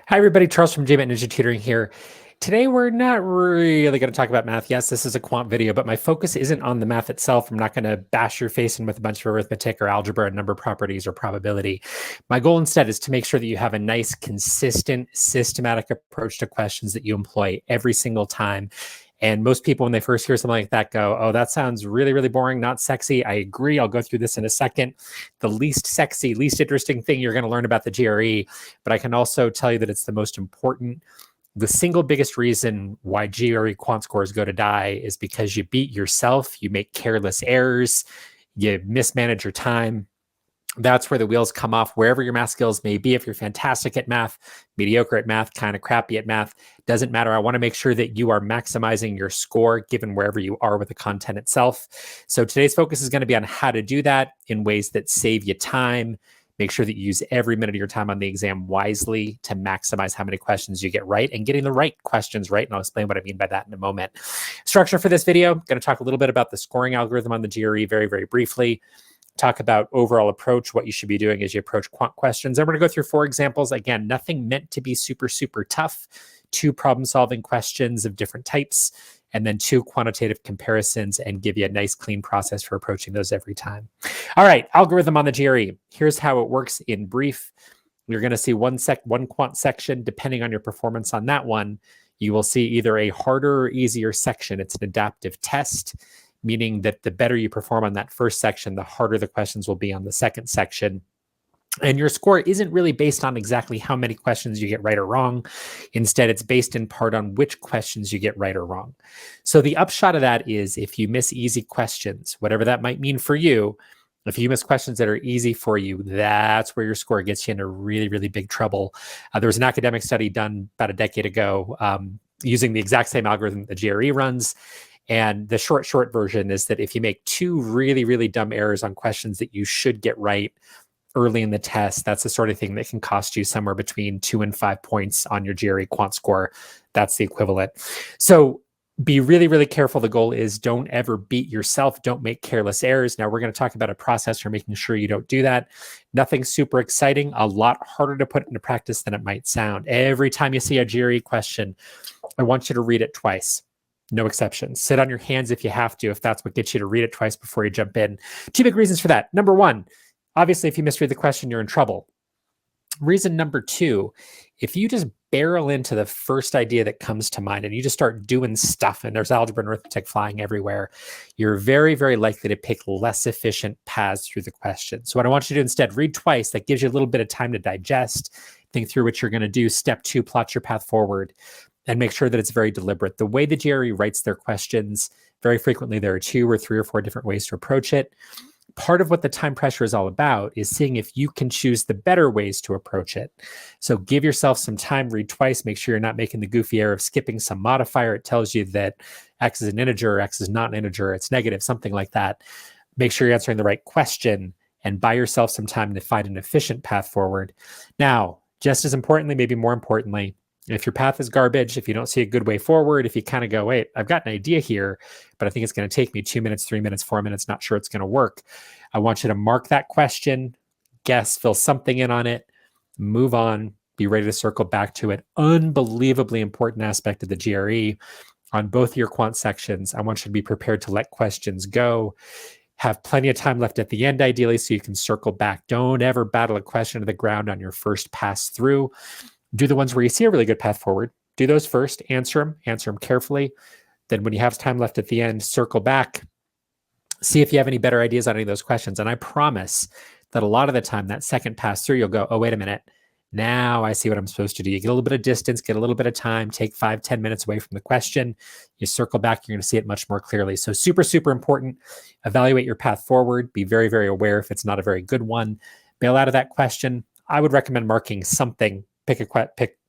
Hi, everybody. Charles from JMet Ninja Tutoring here. Today, we're not really going to talk about math. Yes, this is a quant video, but my focus isn't on the math itself. I'm not going to bash your face in with a bunch of arithmetic or algebra and number properties or probability. My goal instead is to make sure that you have a nice, consistent, systematic approach to questions that you employ every single time. And most people, when they first hear something like that, go, oh, that sounds really, really boring, not sexy. I agree. I'll go through this in a second. The least sexy, least interesting thing you're going to learn about the GRE, but I can also tell you that it's the most important. The single biggest reason why GRE quant scores go to die is because you beat yourself, you make careless errors, you mismanage your time. That's where the wheels come off, wherever your math skills may be. If you're fantastic at math, mediocre at math, kind of crappy at math, doesn't matter. I want to make sure that you are maximizing your score given wherever you are with the content itself. So today's focus is going to be on how to do that in ways that save you time. Make sure that you use every minute of your time on the exam wisely to maximize how many questions you get right and getting the right questions right. And I'll explain what I mean by that in a moment. Structure for this video, I'm going to talk a little bit about the scoring algorithm on the GRE very, very briefly. Talk about overall approach, what you should be doing as you approach quant questions. I'm going to go through 4 examples. Again, nothing meant to be super, super tough. 2 problem-solving questions of different types, and then 2 quantitative comparisons, and give you a nice, clean process for approaching those every time. All right, algorithm on the GRE. Here's how it works in brief. You're going to see one quant section. Depending on your performance on that one, you will see either a harder or easier section. It's an adaptive test, meaning that the better you perform on that first section, the harder the questions will be on the second section. And your score isn't really based on exactly how many questions you get right or wrong. Instead, it's based in part on which questions you get right or wrong. So the upshot of that is if you miss easy questions, whatever that might mean for you, if you miss questions that are easy for you, that's where your score gets you into really, really big trouble. There was an academic study done about a decade ago using the exact same algorithm that the GRE runs. And the short version is that if you make 2 really, really dumb errors on questions that you should get right early in the test, that's the sort of thing that can cost you somewhere between 2 and 5 points on your GRE quant score. That's the equivalent. So be really, really careful. The goal is don't ever beat yourself. Don't make careless errors. Now we're going to talk about a process for making sure you don't do that. Nothing super exciting, a lot harder to put into practice than it might sound. Every time you see a GRE question, I want you to read it twice. No exceptions. Sit on your hands if you have to, if that's what gets you to read it twice before you jump in. 2 big reasons for that. Number 1, obviously, if you misread the question, you're in trouble. Reason number 2, if you just barrel into the first idea that comes to mind and you just start doing stuff and there's algebra and arithmetic flying everywhere, you're very, very likely to pick less efficient paths through the question. So what I want you to do instead, read twice. That gives you a little bit of time to digest, think through what you're going to do. Step 2, plot your path forward, and make sure that it's very deliberate. The way the GRE writes their questions, very frequently there are 2 or 3 or 4 different ways to approach it. Part of what the time pressure is all about is seeing if you can choose the better ways to approach it. So give yourself some time, read twice, make sure you're not making the goofy error of skipping some modifier. It tells you that X is an integer, X is not an integer, it's negative, something like that. Make sure you're answering the right question and buy yourself some time to find an efficient path forward. Now, just as importantly, maybe more importantly, if your path is garbage, if you don't see a good way forward, if you kind of go, wait, I've got an idea here, but I think it's going to take me 2 minutes, 3 minutes, 4 minutes, not sure it's going to work. I want you to mark that question, guess, fill something in on it, move on, be ready to circle back to it. Unbelievably important aspect of the GRE on both your quant sections. I want you to be prepared to let questions go. Have plenty of time left at the end, ideally, so you can circle back. Don't ever battle a question to the ground on your first pass through. Do the ones where you see a really good path forward. Do those first, answer them carefully. Then when you have time left at the end, circle back, see if you have any better ideas on any of those questions. And I promise that a lot of the time, that second pass through, you'll go, oh, wait a minute. Now I see what I'm supposed to do. You get a little bit of distance, get a little bit of time, take 5-10 minutes away from the question. You circle back, you're going to see it much more clearly. So super, super important. Evaluate your path forward. Be very, very aware if it's not a very good one. Bail out of that question. I would recommend marking something. Pick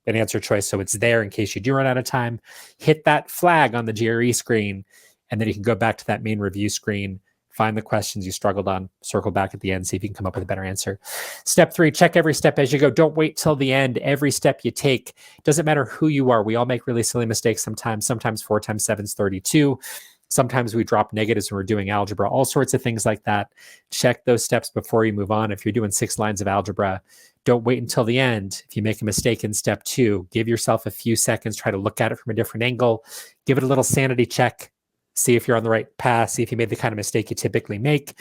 an answer choice so it's there in case you do run out of time. Hit that flag on the GRE screen, and then you can go back to that main review screen, find the questions you struggled on, circle back at the end, see if you can come up with a better answer. Step 3, check every step as you go. Don't wait till the end. Every step you take, doesn't matter who you are. We all make really silly mistakes sometimes 4 times 7 is 32. Sometimes we drop negatives when we're doing algebra, all sorts of things like that. Check those steps before you move on. If you're doing 6 lines of algebra, don't wait until the end. If you make a mistake in step 2, give yourself a few seconds, try to look at it from a different angle, give it a little sanity check, see if you're on the right path, see if you made the kind of mistake you typically make.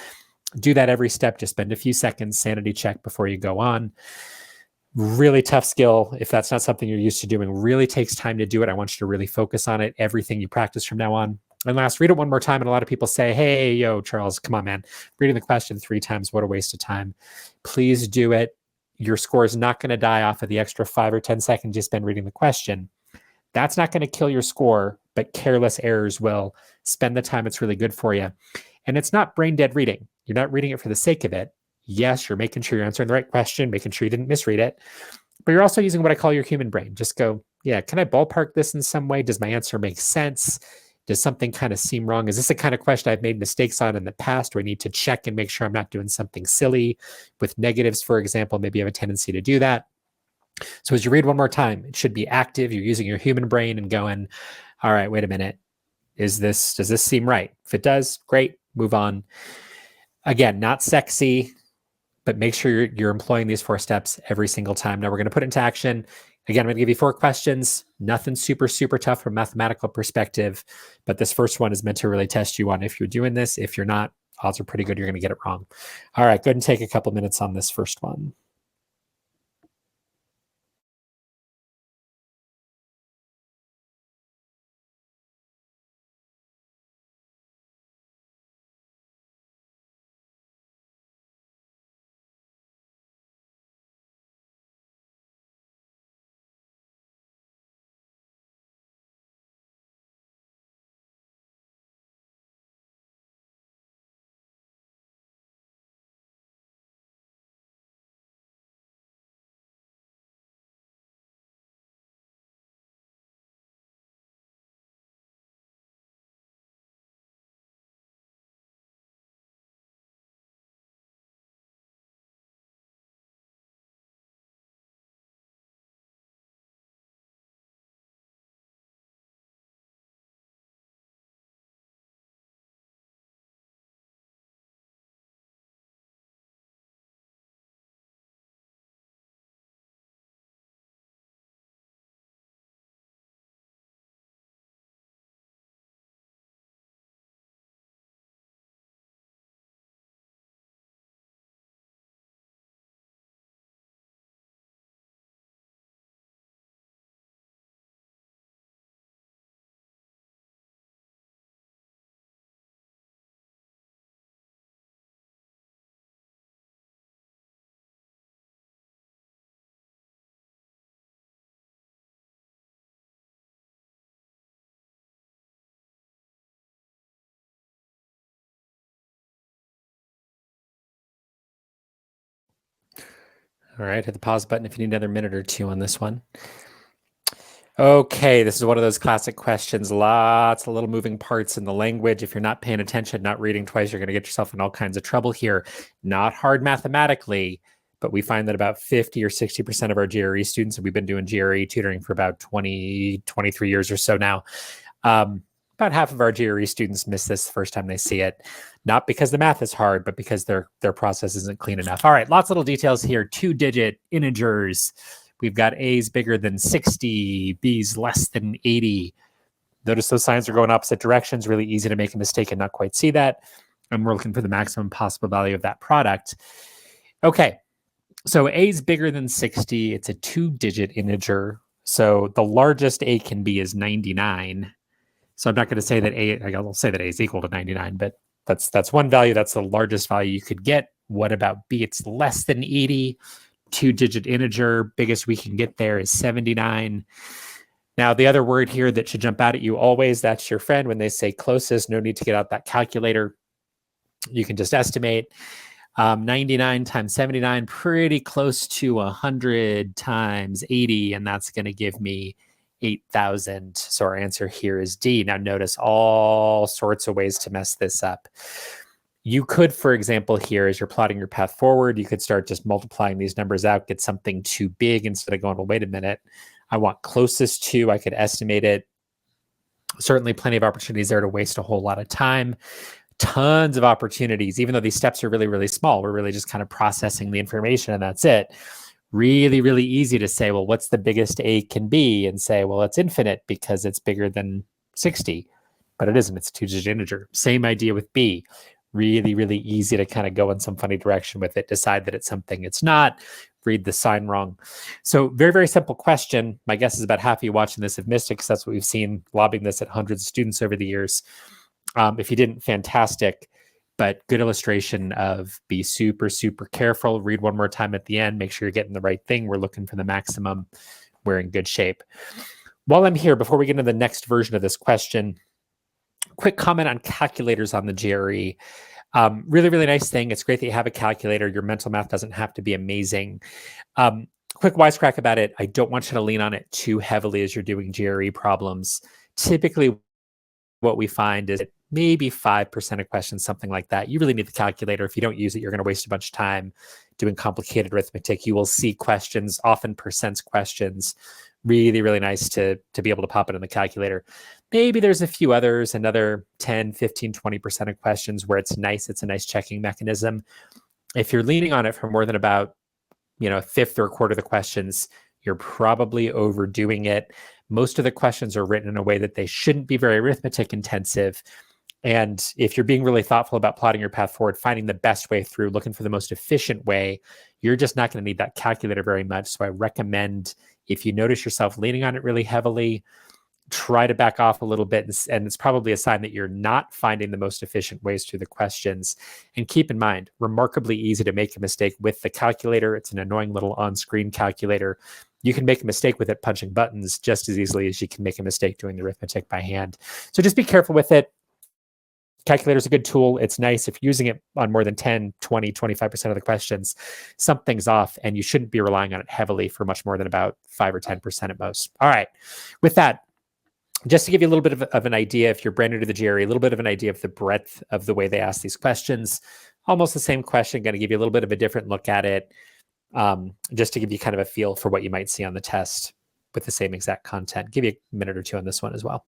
Do that every step. Just spend a few seconds, sanity check before you go on. Really tough skill. If that's not something you're used to doing, really takes time to do it. I want you to really focus on it, everything you practice from now on. And last, read it one more time. And a lot of people say, hey, yo, Charles, come on, man. Reading the question 3 times, what a waste of time. Please do it. Your score is not going to die off of the extra 5 or 10 seconds you spend reading the question. That's not going to kill your score, but careless errors will. Spend the time. It's really good for you. And it's not brain dead reading. You're not reading it for the sake of it. Yes, you're making sure you're answering the right question, making sure you didn't misread it, but you're also using what I call your human brain. Just go, yeah, can I ballpark this in some way? Does my answer make sense? Does something kind of seem wrong? Is this the kind of question I've made mistakes on in the past? Do I need to check and make sure I'm not doing something silly with negatives, for example? Maybe you have a tendency to do that. So as you read one more time, it should be active. You're using your human brain and going, all right, wait a minute. Does this seem right? If it does, great, move on. Again, not sexy, but make sure you're employing these 4 steps every single time. Now we're going to put it into action. Again, I'm going to give you 4 questions. Nothing super, super tough from a mathematical perspective, but this first one is meant to really test you on if you're doing this. If you're not, odds are pretty good you're going to get it wrong. All right, go ahead and take a couple minutes on this first one. All right, hit the pause button if you need another minute or 2 on this one. Okay, this is one of those classic questions. Lots of little moving parts in the language. If you're not paying attention, not reading twice, you're going to get yourself in all kinds of trouble here. Not hard mathematically, but we find that about 50 or 60% of our GRE students, and we've been doing GRE tutoring for about 20, 23 years or so now, about half of our GRE students miss this the first time they see it. Not because the math is hard, but because their process isn't clean enough. All right, lots of little details here. 2-digit integers. We've got A's bigger than 60, B's less than 80. Notice those signs are going opposite directions. Really easy to make a mistake and not quite see that. And we're looking for the maximum possible value of that product. Okay, so A's bigger than 60. It's a 2-digit integer. So the largest A can be is 99. So I'm not going to say that I'll say that A is equal to 99, but that's one value. That's the largest value you could get. What about B? It's less than 80. 2-digit integer, biggest we can get there is 79. Now, the other word here that should jump out at you always, that's your friend. When they say closest, no need to get out that calculator. You can just estimate. 99 times 79, pretty close to 100 times 80, and that's going to give me 8,000. So our answer here is D. Now notice all sorts of ways to mess this up. You could, for example, here, as you're plotting your path forward, you could start just multiplying these numbers out, get something too big instead of going, well, wait a minute, I want closest to, I could estimate it Certainly plenty of opportunities there to waste a whole lot of time. Tons of opportunities, even though these steps are really, really small. We're really just kind of processing the information and that's it. Really, really easy to say, well, what's the biggest A can be? And say, well, it's infinite because it's bigger than 60. But it isn't. It's a two-digit integer. Same idea with B. Really, really easy to kind of go in some funny direction with it, decide that it's something it's not, read the sign wrong. So very, very simple question. My guess is about half of you watching this have missed it because that's what we've seen lobbing this at hundreds of students over the years. If you didn't, fantastic, but good illustration of be super, super careful. Read one more time at the end. Make sure you're getting the right thing. We're looking for the maximum. We're in good shape. While I'm here, before we get into the next version of this question, quick comment on calculators on the GRE. Really, really nice thing. It's great that you have a calculator. Your mental math doesn't have to be amazing. Quick wisecrack about it. I don't want you to lean on it too heavily as you're doing GRE problems. Typically, what we find is maybe 5% of questions, something like that. You really need the calculator. If you don't use it, you're going to waste a bunch of time doing complicated arithmetic. You will see questions, often percents questions. Really, really nice to be able to pop it in the calculator. Maybe there's a few others, another 10, 15, 20% of questions where it's nice. It's a nice checking mechanism. If you're leaning on it for more than about, a fifth or a quarter of the questions, you're probably overdoing it. Most of the questions are written in a way that they shouldn't be very arithmetic intensive. And if you're being really thoughtful about plotting your path forward, finding the best way through, looking for the most efficient way, you're just not going to need that calculator very much. So I recommend, if you notice yourself leaning on it really heavily, try to back off a little bit. And it's probably a sign that you're not finding the most efficient ways through the questions. And keep in mind, remarkably easy to make a mistake with the calculator. It's an annoying little on-screen calculator. You can make a mistake with it punching buttons just as easily as you can make a mistake doing the arithmetic by hand. So just be careful with it. Calculator is a good tool. It's nice if you're using it on more than 10, 20, 25% of the questions, something's off, and you shouldn't be relying on it heavily for much more than about 5 or 10% at most. All right. With that, just to give you a little bit of an idea, if you're brand new to the GRE, a little bit of an idea of the breadth of the way they ask these questions. Almost the same question, going to give you a little bit of a different look at it, just to give you kind of a feel for what you might see on the test with the same exact content. Give you a minute or two on this one as well.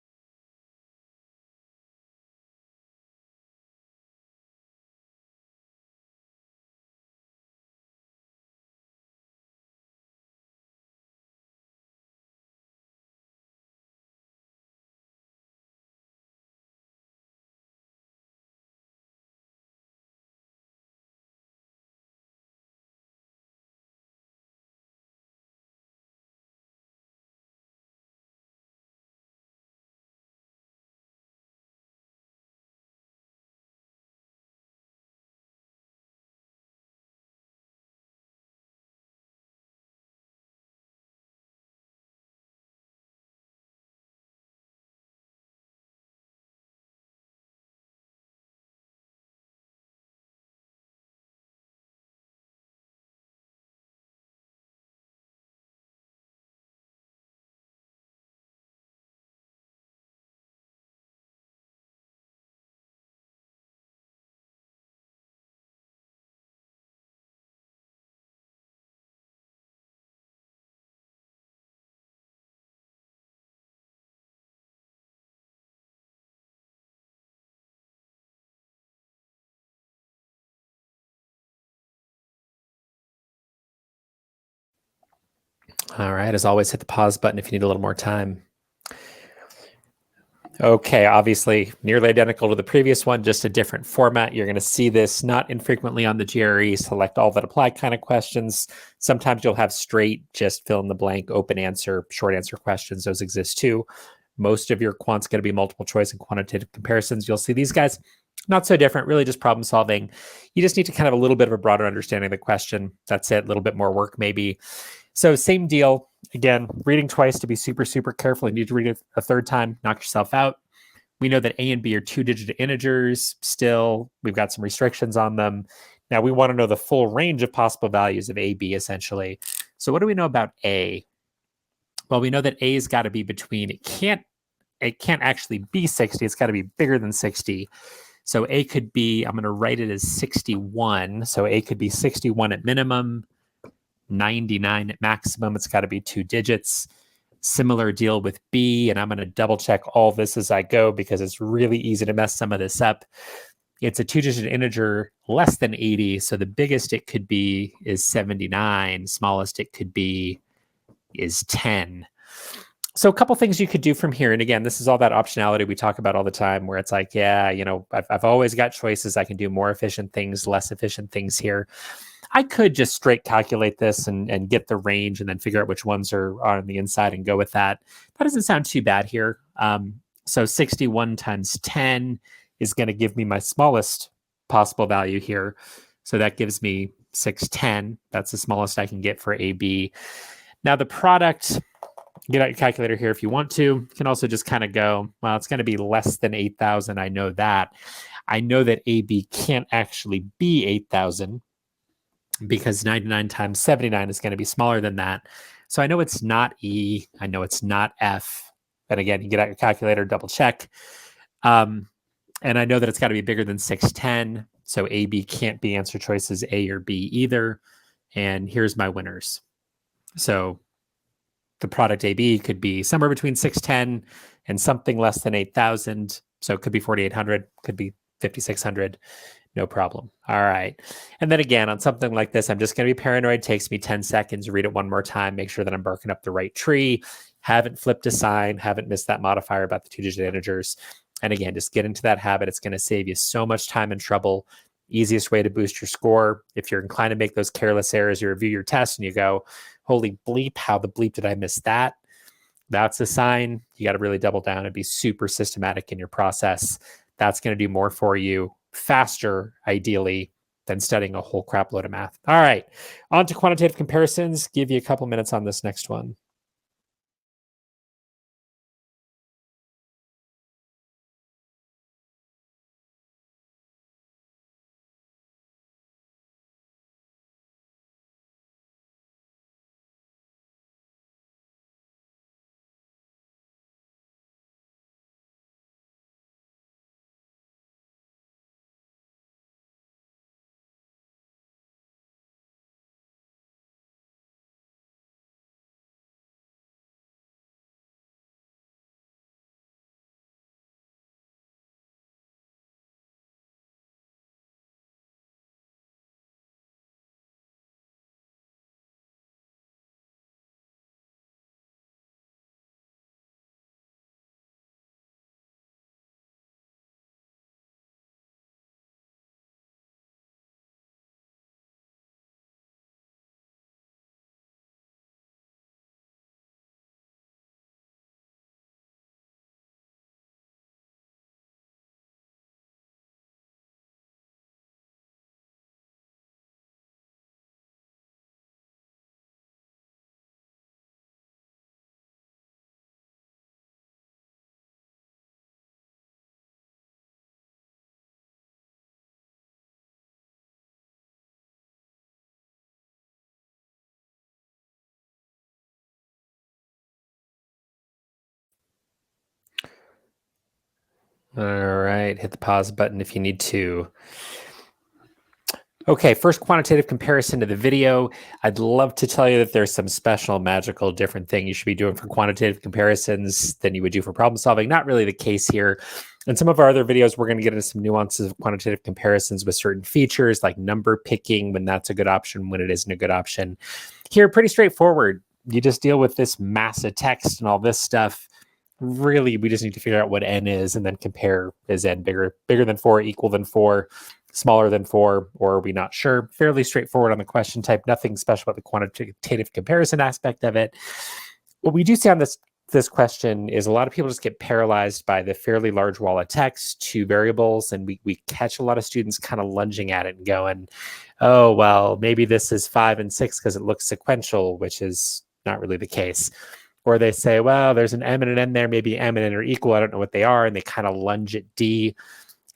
All right. As always, hit the pause button if you need a little more time. Okay, obviously nearly identical to the previous one, just a different format. You're going to see this not infrequently on the GRE, select all that apply kind of questions. Sometimes you'll have straight, just fill in the blank, open answer, short answer questions. Those exist too. Most of your quant's going to be multiple choice and quantitative comparisons. You'll see these guys, not so different, really just problem solving. You just need to kind of a little bit of a broader understanding of the question. That's it, a little bit more work maybe. So same deal. Again, reading twice to be super, super careful. You need to read it a third time, knock yourself out. We know that A and B are two-digit integers. Still, we've got some restrictions on them. Now we want to know the full range of possible values of A, B, essentially. So what do we know about A? Well, we know that A has got to be between, it can't actually be 60. It's got to be bigger than 60. So A could be, I'm going to write it as 61. So A could be 61 at minimum, 99 at maximum. It's got to be two digits. Similar deal with B, and I'm going to double check all this as I go because it's really easy to mess some of this up. It's a 2-digit integer less than 80, so the biggest it could be is 79, smallest it could be is 10. So a couple things you could do from here. And again, this is all that optionality we talk about all the time where it's like, yeah, I've always got choices. I can do more efficient things, less efficient things here. I could just straight calculate this and get the range and then figure out which ones are on the inside and go with that. That doesn't sound too bad here. So 61 times 10 is going to give me my smallest possible value here. So that gives me 610. That's the smallest I can get for AB. Now the product, get out your calculator here if you want to. You can also just kind of go, well, it's going to be less than 8,000. I know that. I know that AB can't actually be 8,000 because 99 times 79 is going to be smaller than that. So I know it's not E. I know it's not F. And again, you get out your calculator, double check. And I know that it's got to be bigger than 610. So AB can't be answer choices A or B either. And here's my winners. So the product AB could be somewhere between 610 and something less than 8,000. So it could be 4,800, could be 5,600. No problem. All right. And then again, on something like this, I'm just going to be paranoid. It takes me 10 seconds, read it one more time, make sure that I'm barking up the right tree, haven't flipped a sign, haven't missed that modifier about the 2-digit integers. And again, just get into that habit. It's going to save you so much time and trouble. Easiest way to boost your score. If you're inclined to make those careless errors, you review your test and you go, holy bleep, how the bleep did I miss that? That's a sign. You got to really double down and be super systematic in your process. That's going to do more for you faster, ideally, than studying a whole crap load of math. All right, on to quantitative comparisons. Give you a couple minutes on this next one. All right, hit the pause button if you need to. Okay, first quantitative comparison to the video. I'd love to tell you that there's some special, magical, different thing you should be doing for quantitative comparisons than you would do for problem solving. Not really the case here. In some of our other videos, we're going to get into some nuances of quantitative comparisons with certain features like number picking, when that's a good option, when it isn't a good option. Here, pretty straightforward. You just deal with this mass of text and all this stuff. Really, we just need to figure out what n is and then compare, is n bigger than 4, equal than 4, smaller than 4, or are we not sure? Fairly straightforward on the question type, nothing special about the quantitative comparison aspect of it. What we do see on this question is a lot of people just get paralyzed by the fairly large wall of text, 2 variables, and we catch a lot of students kind of lunging at it and going, oh, well, maybe this is 5 and 6 because it looks sequential, which is not really the case. Or they say, well, there's an m and an n there, maybe m and n are equal, I don't know what they are, and they kind of lunge at D.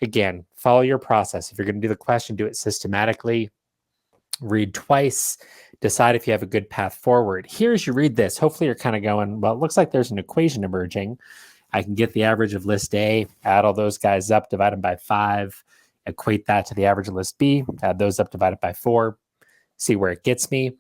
Again, follow your process. If you're going to do the question, do it systematically. Read twice. Decide if you have a good path forward. Here, as you read this, hopefully you're kind of going, well, it looks like there's an equation emerging. I can get the average of list A, add all those guys up, divide them by 5, equate that to the average of list B, add those up, divide it by 4, see where it gets me.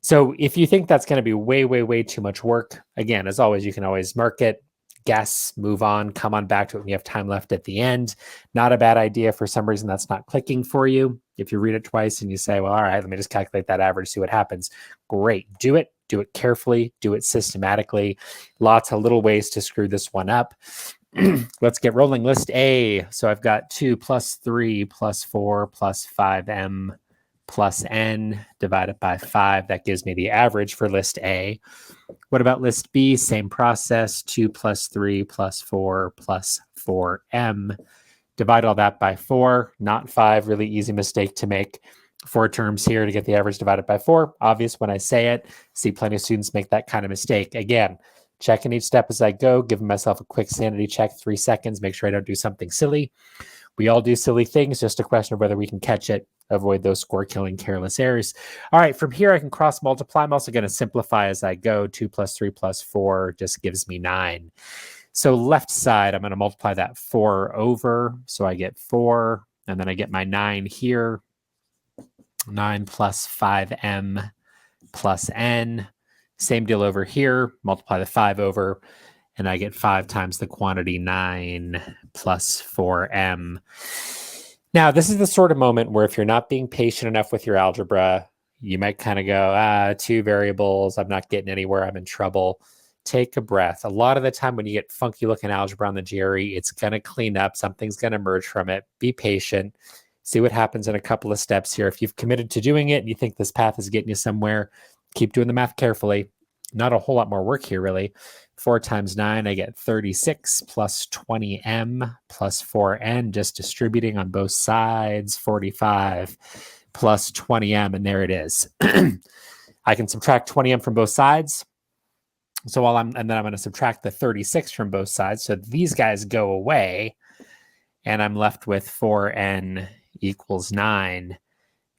So if you think that's going to be way, way, way too much work, again, as always, you can always mark it, guess, move on, come on back to it when you have time left at the end. Not a bad idea. For some reason that's not clicking for you. If you read it twice and you say, well, all right, let me just calculate that average, see what happens. Great. Do it carefully, do it systematically. Lots of little ways to screw this one up. Let's get rolling. List A. So I've got 2 plus 3 plus 4 plus 5m plus n divided by 5. That gives me the average for list A. What about list B? Same process, 2 plus 3 plus 4 plus 4m. Divide all that by 4, not 5. Really easy mistake to make. 4 terms here to get the average divided by 4. Obvious when I say it. See plenty of students make that kind of mistake. Again, checking each step as I go, giving myself a quick sanity check, 3 seconds, make sure I don't do something silly. We all do silly things, just a question of whether we can catch it, avoid those score-killing careless errors. All right, from here I can cross-multiply. I'm also going to simplify as I go. 2 plus 3 plus 4 just gives me 9. So left side, I'm going to multiply that 4 over. So I get 4, and then I get my 9 here. 9 plus 5m plus n. Same deal over here. Multiply the 5 over, and I get 5 times the quantity 9 plus 4m. Now, this is the sort of moment where if you're not being patient enough with your algebra, you might kind of go, 2 variables, I'm not getting anywhere, I'm in trouble. Take a breath. A lot of the time when you get funky looking algebra on the GRE, it's going to clean up. Something's going to emerge from it. Be patient. See what happens in a couple of steps here. If you've committed to doing it and you think this path is getting you somewhere, keep doing the math carefully. Not a whole lot more work here, really. 4 times 9, I get 36 plus 20m plus 4n, just distributing on both sides, 45 plus 20m, and there it is. I can subtract 20m from both sides. So and then I'm going to subtract the 36 from both sides. So these guys go away, and I'm left with 4n equals 9,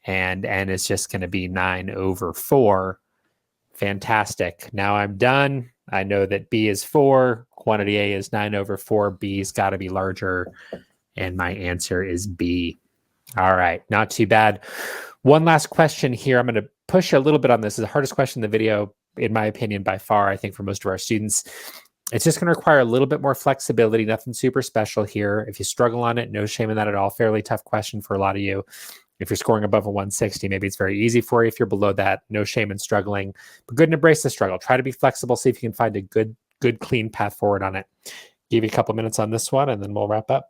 and n is just going to be 9 over 4. Fantastic. Now I'm done. I know that B is 4, quantity A is 9 over 4, B's got to be larger, and my answer is B. All right, not too bad. One last question here. I'm going to push a little bit on this. It's the hardest question in the video, in my opinion, by far, I think, for most of our students. It's just going to require a little bit more flexibility, nothing super special here. If you struggle on it, no shame in that at all. Fairly tough question for a lot of you. If you're scoring above a 160, maybe it's very easy for you. If you're below that, no shame in struggling, but good to embrace the struggle. Try to be flexible, see if you can find a good, clean path forward on it. Give you a couple minutes on this one, and then we'll wrap up.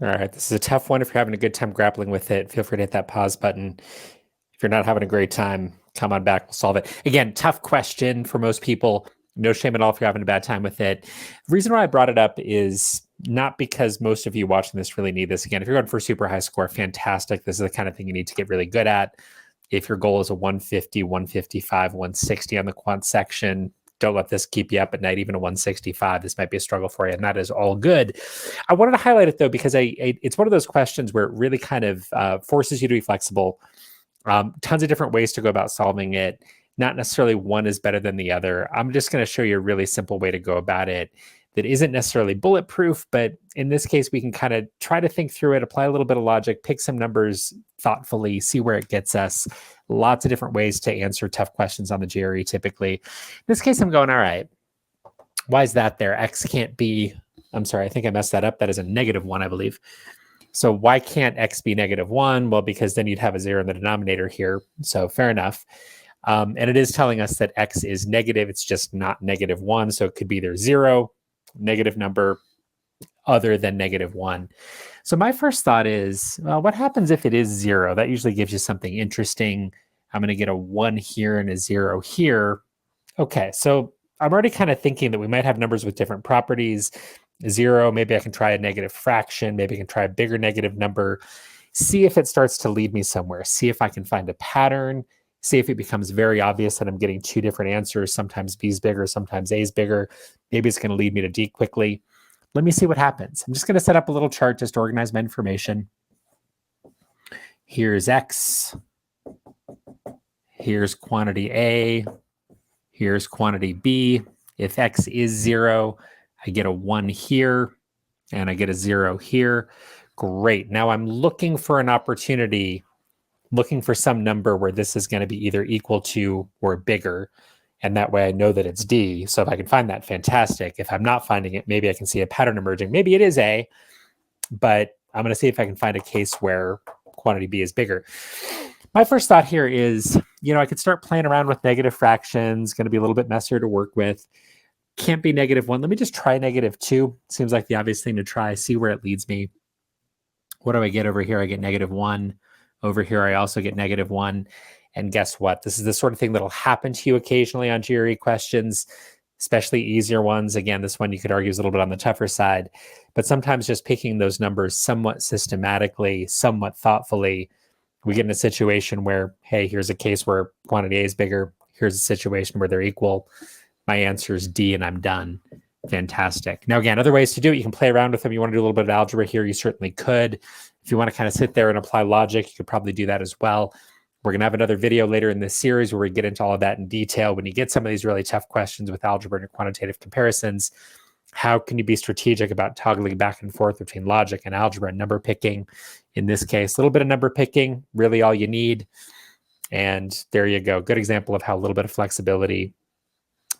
All right, this is a tough one. If you're having a good time grappling with it, feel free to hit that pause button. If you're not having a great time, come on back, we'll solve it. Again, tough question for most people. No shame at all if you're having a bad time with it. The reason why I brought it up is not because most of you watching this really need this. Again, if you're going for a super high score, fantastic. This is the kind of thing you need to get really good at. If your goal is a 150, 155, 160 on the quant section, don't let this keep you up at night. Even a 165, this might be a struggle for you, and that is all good. I wanted to highlight it, though, because it's one of those questions where it really kind of forces you to be flexible. Tons of different ways to go about solving it. Not necessarily one is better than the other. I'm just going to show you a really simple way to go about it that isn't necessarily bulletproof, but in this case, we can kind of try to think through it, apply a little bit of logic, pick some numbers thoughtfully, see where it gets us. Lots of different ways to answer tough questions on the GRE typically. In this case, I'm going, all right, why is that there? X can't be, I'm sorry, I think I messed that up. That is a -1, I believe. So why can't X be -1? Well, because then you'd have a 0 in the denominator here. So fair enough. And it is telling us that X is negative. It's just not -1. So it could be either 0, negative number, other than -1. So my first thought is, well, what happens if it is 0? That usually gives you something interesting. I'm going to get a 1 here and a 0 here. Okay, so I'm already kind of thinking that we might have numbers with different properties. 0, maybe I can try a negative fraction. Maybe I can try a bigger negative number. See if it starts to lead me somewhere. See if I can find a pattern. See if it becomes very obvious that I'm getting two different answers. Sometimes B is bigger, sometimes A is bigger. Maybe it's going to lead me to D quickly. Let me see what happens. I'm just going to set up a little chart just to organize my information. Here's X. Here's quantity A. Here's quantity B. If X is 0, I get a 1 here, and I get a 0 here. Great. Now I'm looking for an opportunity, looking for some number where this is going to be either equal to or bigger, and that way I know that it's D. So if I can find that, fantastic. If I'm not finding it, maybe I can see a pattern emerging. Maybe it is A, but I'm going to see if I can find a case where quantity B is bigger. My first thought here is, I could start playing around with negative fractions, going to be a little bit messier to work with. Can't be -1. Let me just try -2. Seems like the obvious thing to try, see where it leads me. What do I get over here? I get -1. Over here, I also get -1. And guess what? This is the sort of thing that'll happen to you occasionally on GRE questions, especially easier ones. Again, this one you could argue is a little bit on the tougher side, but sometimes just picking those numbers somewhat systematically, somewhat thoughtfully, we get in a situation where, hey, here's a case where quantity A is bigger. Here's a situation where they're equal. My answer is D and I'm done. Fantastic. Now, again, other ways to do it, you can play around with them. You want to do a little bit of algebra here, you certainly could. If you want to kind of sit there and apply logic, you could probably do that as well. We're going to have another video later in this series where we get into all of that in detail. When you get some of these really tough questions with algebra and quantitative comparisons, how can you be strategic about toggling back and forth between logic and algebra and number picking? In this case, a little bit of number picking, really all you need. And there you go. Good example of how a little bit of flexibility,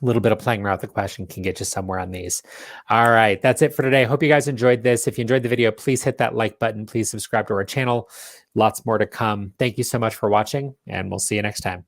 a little bit of playing around with the question can get you somewhere on these. All right, that's it for today. Hope you guys enjoyed this. If you enjoyed the video, please hit that like button. Please subscribe to our channel. Lots more to come. Thank you so much for watching, and we'll see you next time.